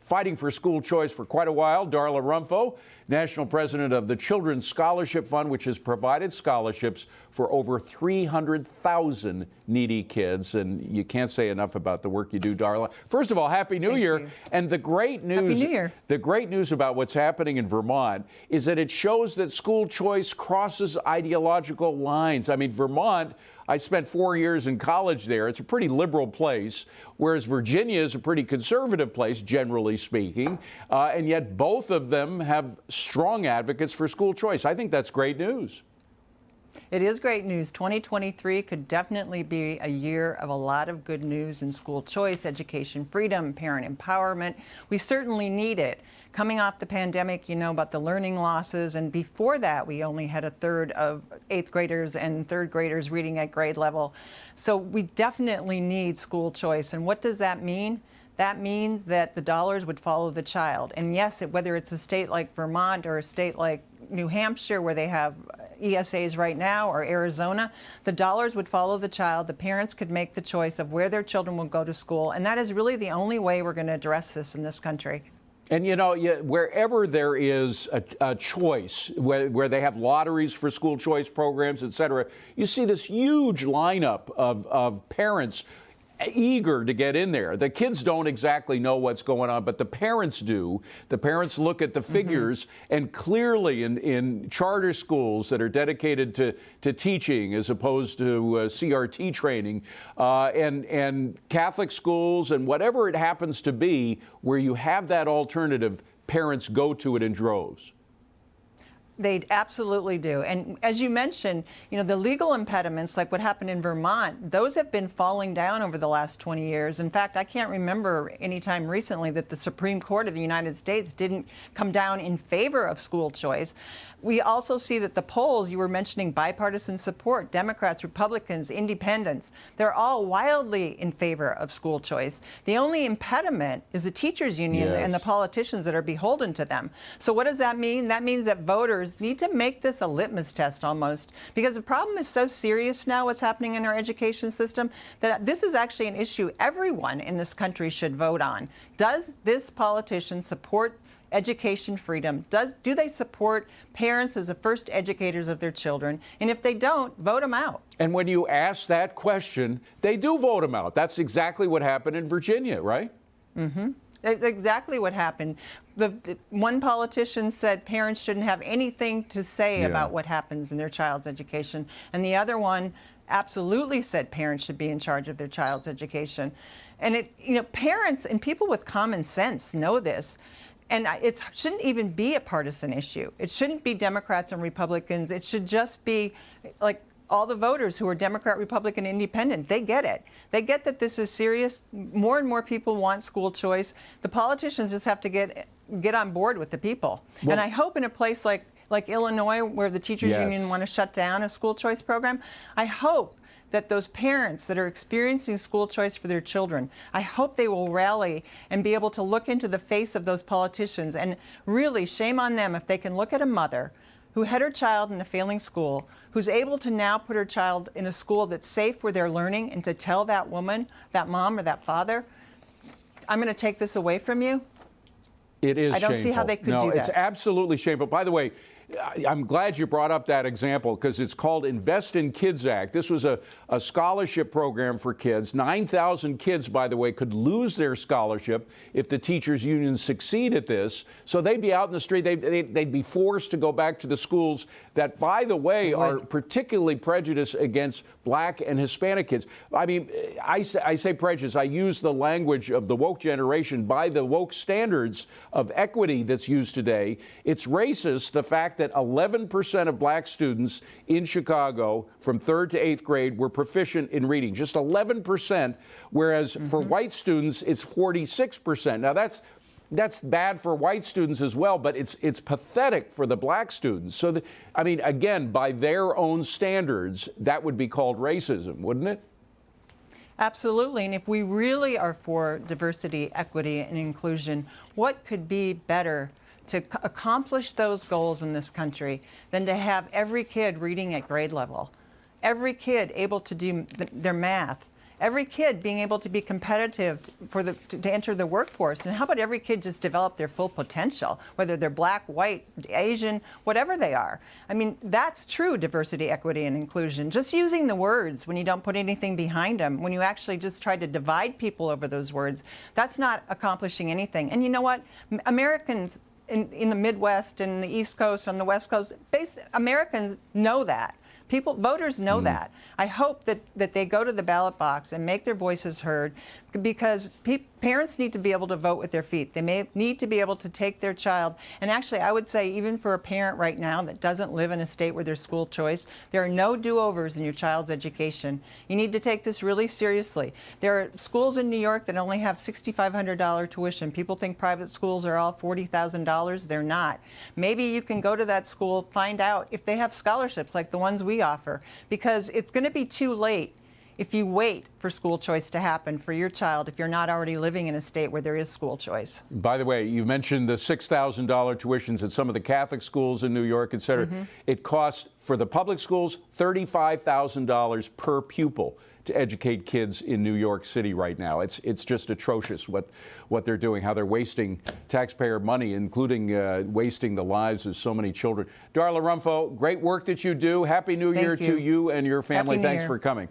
fighting for school choice for quite a while. Darla Romfo, national president of the Children's Scholarship Fund, which has provided scholarships for over 300,000 needy kids. And you can't say enough about the work you do, Darla. First of all, Happy New Year. You. And the great news, Happy New Year. The great news about what's happening in Vermont is that it shows that school choice crosses ideological lines. I mean, Vermont, I spent 4 years in college there. It's a pretty liberal place, whereas Virginia is a pretty conservative place, generally speaking. And yet both of them have strong advocates for school choice. I think that's great news. It is great news. 2023 could definitely be a year of a lot of good news in school choice, education freedom, parent empowerment. We certainly need it. Coming off the pandemic, you know about the learning losses, and before that we only had a third of 8th graders and 3rd graders reading at grade level. So we definitely need school choice. And what does that mean? That means that the dollars would follow the child. And yes, whether it's a state like Vermont or a state like New Hampshire, where they have ESAs right now, or Arizona, the dollars would follow the child. The parents could make the choice of where their children will go to school. And that is really the only way we're going to address this in this country. And, you know, wherever there is a choice, where they have lotteries for school choice programs, et cetera, you see this huge lineup of parents eager to get in there. The kids don't exactly know what's going on, but the parents do. The parents look at the figures, and clearly in charter schools that are dedicated to teaching as opposed to CRT training, and Catholic schools and whatever it happens to be, where you have that alternative, parents go to it in droves. They absolutely do. And as you mentioned, you know, the legal impediments, like what happened in Vermont, those have been falling down over the last 20 years. In fact, I can't remember any time recently that the Supreme Court of the United States didn't come down in favor of school choice. We also see that the polls, you were mentioning bipartisan support, Democrats, Republicans, independents, they're all wildly in favor of school choice. The only impediment is the teachers union and the politicians that are beholden to them. So what does that mean? That means that voters need to make this a litmus test almost, because the problem is so serious now, what's happening in our education system, that this is actually an issue everyone in this country should vote on. Does this politician support education freedom? Do they support parents as the first educators of their children? And if they don't, vote them out. And when you ask that question, they do vote them out. That's exactly what happened in Virginia, right? Mm-hmm. That's exactly what happened. The one politician said parents shouldn't have anything to say about what happens in their child's education. And the other one absolutely said parents should be in charge of their child's education. And parents and people with common sense know this. And it shouldn't even be a partisan issue. It shouldn't be Democrats and Republicans. It should just be like all the voters who are Democrat, Republican, Independent. They get it. They get that this is serious. More and more people want school choice. The politicians just have to get on board with the people. Well, and I hope in a place like Illinois, where the teachers union want to shut down a school choice program, I hope that those parents that are experiencing school choice for their children, I hope they will rally and be able to look into the face of those politicians. And really, shame on them if they can look at a mother who had her child in a failing school, who's able to now put her child in a school that's safe where they're learning, and to tell that woman, that mom or that father, I'm going to take this away from you. It is shameful. I don't see how they could do that. It's absolutely shameful. By the way, I'm glad you brought up that example, because it's called Invest in Kids Act. This was a scholarship program for kids. 9,000 kids, by the way, could lose their scholarship if the teachers union succeed at this. So they'd be out in the street. They'd be forced to go back to the schools that, by the way, are particularly prejudiced against Black and Hispanic kids. I mean, I say prejudice. I use the language of the woke generation. By the woke standards of equity that's used today, it's racist, the fact that 11% of Black students in Chicago from 3rd to 8th grade were proficient in reading. Just 11%, whereas for white students, it's 46%. Now, that's bad for white students as well, but it's pathetic for the Black students. So, I mean, again, by their own standards, that would be called racism, wouldn't it? Absolutely. And if we really are for diversity, equity, and inclusion, what could be better to accomplish those goals in this country than to have every kid reading at grade level, every kid able to do their math, every kid being able to be competitive to enter the workforce? And how about every kid just develop their full potential, whether they're black, white, Asian, whatever they are? I mean, that's true diversity, equity, and inclusion. Just using the words when you don't put anything behind them, when you actually just try to divide people over those words, that's not accomplishing anything. And you know what? Americans in the Midwest and the East Coast, on the West Coast, Americans know that. Voters know that. I hope that they go to the ballot box and make their voices heard, because parents need to be able to vote with their feet. They may need to be able to take their child. And actually, I would say even for a parent right now that doesn't live in a state where there's school choice, there are no do-overs in your child's education. You need to take this really seriously. There are schools in New York that only have $6,500 tuition. People think private schools are all $40,000. They're not. Maybe you can go to that school, find out if they have scholarships like the ones we offer, because it's going to be too late if you wait for school choice to happen for your child if you're not already living in a state where there is school choice. By the way, you mentioned the $6,000 tuitions at some of the Catholic schools in New York, et cetera. It costs, for the public schools, $35,000 per pupil to educate kids in New York City right now. It's just atrocious what they're doing, how they're wasting taxpayer money, including wasting the lives of so many children. Darla Romfo, great work that you do. Happy New Year to you and your family. Thanks for coming.